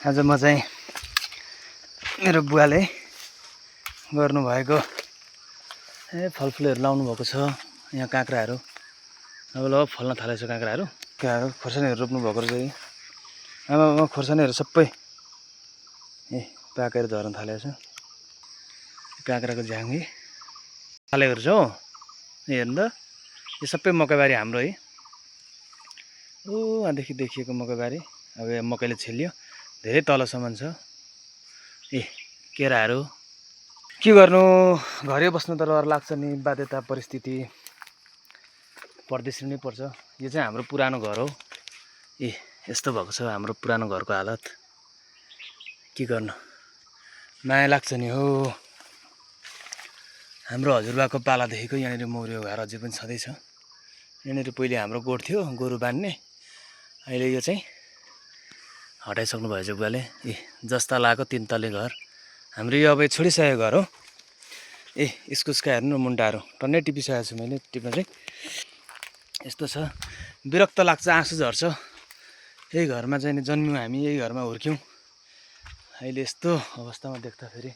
आज म चाहिँ मेरो बुवाले गर्नुभएको फलफुलहरू लाउनु भएको छ। यहाँ काँक्राहरू अब ल फल्न थालेछ। काँक्राहरू खोर्सानीहरू रोप्नु भएको रहेछ। आमा खोर्सानीहरू सबै पाकेर झर्न थालेको छ। काँक्राको झाँगी थालेको रहेछ हो। हेर्नु त यो सबै मकैबारी हाम्रो है। वहाँदेखि देखिएको मकैबारी। अब यहाँ मकैले छेल्यो, धेरै तलसम्म छ। केराहरू के गर्नु, घरै बस्नु त रहर लाग्छ नि। बाध्यता परिस्थिति परदेश नै पर्छ। यो चाहिँ हाम्रो पुरानो घर हो। यस्तो भएको छ हाम्रो पुरानो घरको हालत। के गर्नु, माया लाग्छ नि हो। हाम्रो हजुरबाको पालादेखिको यहाँनिर मौरी घर अझै पनि छँदैछ। यहाँनिर पहिले हाम्रो गोठ थियो, गोरु बान्ने। अहिले यो चाहिँ हटाइसक्नु भएछ बुवाले। जस्ता लागेको 3 तले घर हाम्रो यो अब छोडिसकेको घर हो। इस्कुसका हेर्नु न मुन्टाहरू टन्नै टिपिसकेको छु मैले। टिप्न चाहिँ यस्तो छ, विरक्त लाग्छ, आँसु झर्छ। यही घरमा चाहिँ जन्म्यौँ हामी, यही घरमा हुर्क्यौँ। अहिले यस्तो अवस्थामा देख्दाखेरि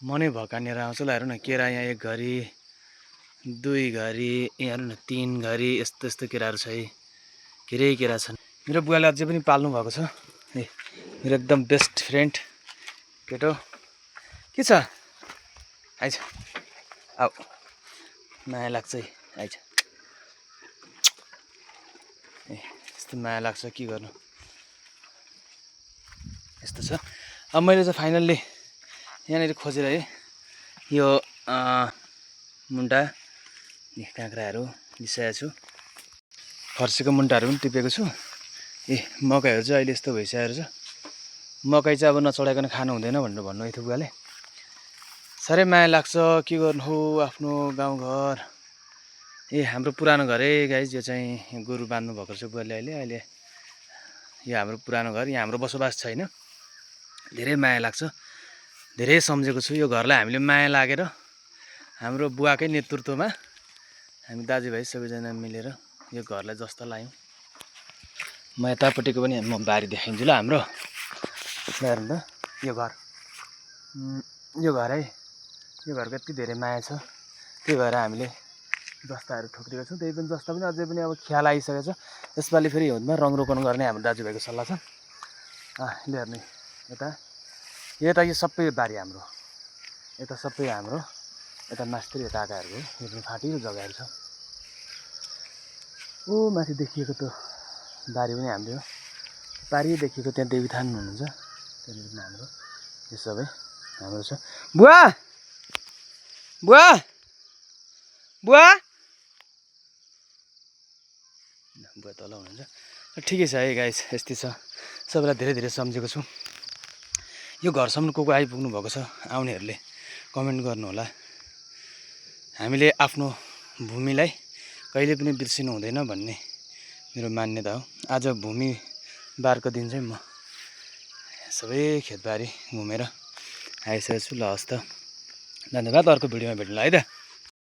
मनै भकानिएर आउँछ। ल हेर्नु न, केरा यहाँ 1 घरी 2 घरी, यहाँ हेर्नु न 3 घरी यस्तो यस्तो केराहरू छ है। केरा छन्। मेरो बुवाले अझै पनि पाल्नु भएको छ। मेरो एकदम बेस्ट फ्रेन्ड केटो के छ, आइज आऊ, माया लाग्छ है, आइज। यस्तो माया लाग्छ, के गर्नु, यस्तो छ। अब मैले चाहिँ फाइनल्ली यहाँनिर खोजेर है यो मुन्टा काँक्राहरू लिइसकेको छु। फर्सीको मुन्टाहरू पनि टिपेको छु। मकैहरू चाहिँ अहिले यस्तो भइसकेको छ। मकै चाहिँ अब नचढाइकन खानु हुँदैन भनेर भन्नुभएको थियो बुवाले। साह्रै माया लाग्छ। के गर्नु हो, आफ्नो गाउँघर। हाम्रो पुरानो घर है गाइज। यो चाहिँ गोरु बान्नु भएको छ बुवाले अहिले। यो हाम्रो पुरानो घर, यहाँ हाम्रो बसोबास छैन। धेरै माया लाग्छ, धेरै सम्झेको छु यो घरलाई। हामीले माया लागेर हाम्रो बुवाकै नेतृत्वमा हामी दाजुभाइ सबैजना मिलेर यो घरलाई जस्तो लायौँ। म यतापट्टिको पनि म बारी देखाइदिन्छु ल हाम्रो। हेर्नु त यो घर है। यो घरको यति धेरै माया छ। त्यही भएर हामीले जस्ताहरू ठोक्रिएको छौँ। त्यही पनि जस्ता पनि अझै पनि अब ख्याल आइसकेको छ। यसपालि फेरि हिउँदमा रङ रोपन गर्ने हाम्रो दाजुभाइको सल्लाह छ। ले हेर्नु यता यो सबै बारी हाम्रो, यता सबै हाम्रो, यता मास्तिर यता आएकाहरूको यो पनि फाटिलो जग्गाहरू छ। माथि देखिएको त बारी पनि हाम्रो हो। पारि देखिएको त्यहाँ देवीथान हुनुहुन्छ, त्यहाँनिर पनि हाम्रो। यो सबै हाम्रो छ। बुवा बुवा बुवा बुवा तल हुनुहुन्छ। ठिकै छ है गाइस, यस्तै छ। सबैलाई धेरै धेरै सम्झेको छु। यो घरसम्म को आइपुग्नु भएको छ आउनेहरूले कमेन्ट गर्नु होला। हामीले आफ्नो भूमिलाई कहिले पनि बिर्सिनु हुँदैन भन्ने मेरो मान्यता हो। आज भूमि बारको दिन चाहिँ म सबै खेतबारी घुमेर आइसकेको छु। ल हस् त, धन्यवाद। अर्को भिडियोमा भेट्नु ल है त।